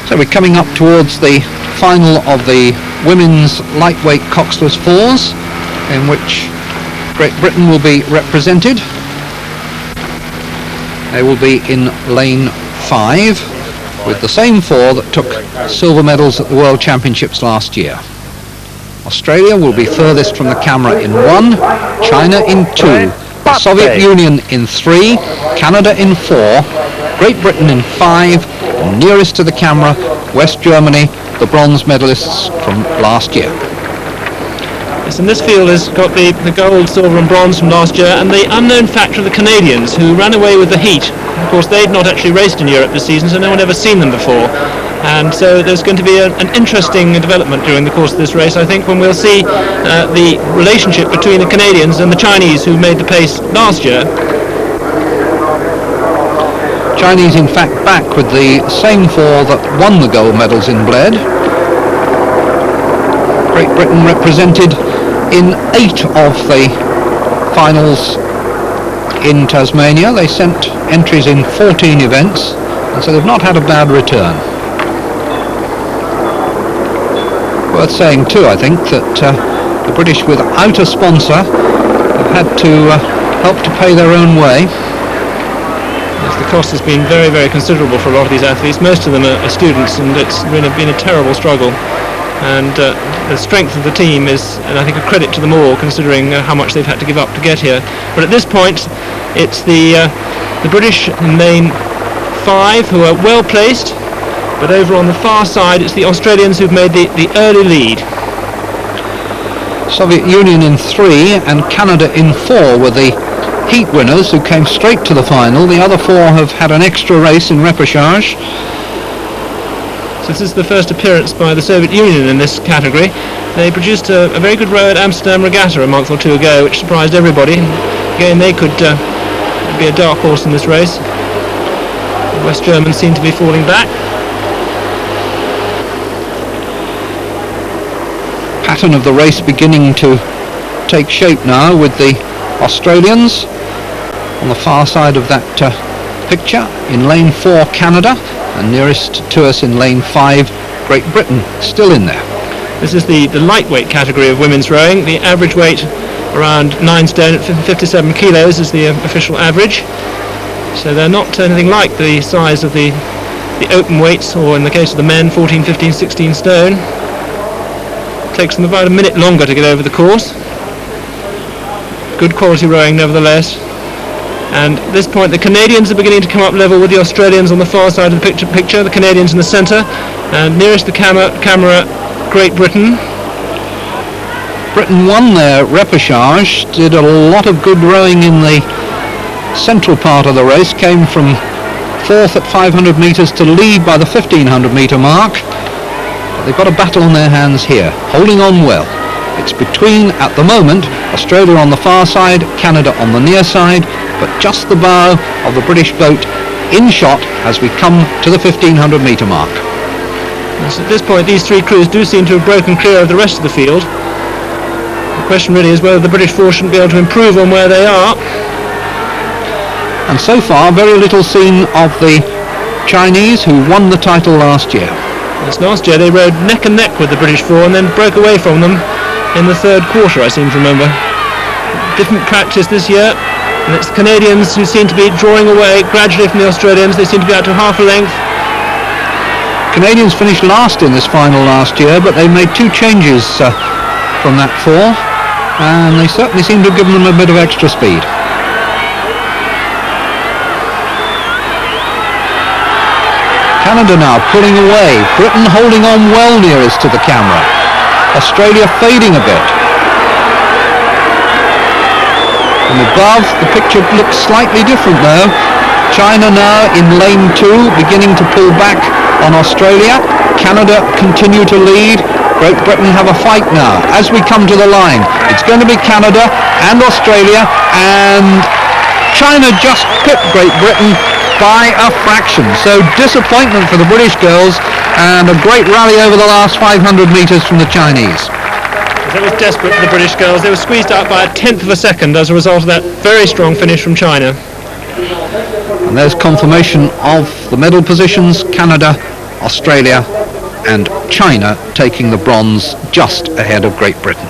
So we're coming up towards the final of the women's lightweight coxless fours, in which Great Britain will be represented. They will be in lane 5 with the same four that took silver medals at the World Championships last year. Australia will be furthest from the camera in 1, China in 2, the Soviet Union in 3, Canada in 4, Great Britain in 5, and nearest to the camera, West Germany, the bronze medalists from last year. Yes, and this field has got the gold, silver and bronze from last year, and the unknown factor of the Canadians, who ran away with the heat. Of course, they'd not actually raced in Europe this season, so no one had ever seen them before. And so there's going to be an interesting development during the course of this race, I think, when we'll see the relationship between the Canadians and the Chinese, who made the pace last year. Chinese, in fact, back with the same four that won the gold medals in Bled. Great Britain represented in 8 of the finals in Tasmania. They sent entries in 14 events, and so they've not had a bad return. Worth saying too, I think, that the British, without a sponsor, have had to help to pay their own way. Yes, the cost has been very, very considerable for a lot of these athletes. Most of them are students, and it's really been a terrible struggle. And the strength of the team is, and I think, a credit to them all, considering how much they've had to give up to get here. But at this point, it's the British in lane 5 who are well placed, but over on the far side, it's the Australians who've made the early lead. Soviet Union in 3 and Canada in 4 were the heat winners who came straight to the final. The other 4 have had an extra race in repechage. So this is the first appearance by the Soviet Union in this category. They produced a very good row at Amsterdam Regatta a month or 2 ago, which surprised everybody. Again, they could be a dark horse in this race. The West Germans seem to be falling back. Pattern of the race beginning to take shape now, with the Australians on the far side of that picture. In lane 4, Canada, and nearest to us in lane 5, Great Britain, still in there. This is the lightweight category of women's rowing. The average weight around 9 stone at 57 kilos is the official average. So they're not anything like the size of the open weights, or in the case of the men, 14, 15, 16 stone. It takes them about a minute longer to get over the course. Good quality rowing nevertheless. And at this point the Canadians are beginning to come up level with the Australians on the far side of the picture, the Canadians in the centre, and nearest the camera, Great Britain. Britain won their repechage, did a lot of good rowing in the central part of the race, came from 4th at 500 metres to lead by the 1500 metre mark. But they've got a battle on their hands here, holding on well. It's between, at the moment, Australia on the far side, Canada on the near side, but just the bow of the British boat in shot as we come to the 1500 metre mark. Yes, at this point these 3 crews do seem to have broken clear of the rest of the field. The question really is whether the British force shouldn't be able to improve on where they are. And so far very little seen of the Chinese, who won the title last year. Yes, last year they rode neck and neck with the British 4 and then broke away from them in the 3rd quarter, I seem to remember. Different practice this year, and it's the Canadians who seem to be drawing away gradually from the Australians. They seem to be out to half a length. Canadians finished last in this final last year, but they made 2 changes from that 4, and they certainly seem to have given them a bit of extra speed. Canada now pulling away, Britain holding on well nearest to the camera, Australia fading a bit. From above, the picture looks slightly different though. China now in lane 2, beginning to pull back on Australia. Canada continue to lead. Great Britain have a fight now. As we come to the line, it's going to be Canada and Australia, and China just pipped Great Britain by a fraction. So disappointment for the British girls, and a great rally over the last 500 metres from the Chinese. It was desperate for the British girls. They were squeezed out by 1/10 of a second as a result of that very strong finish from China. And there's confirmation of the medal positions. Canada Australia and China taking the bronze just ahead of Great Britain.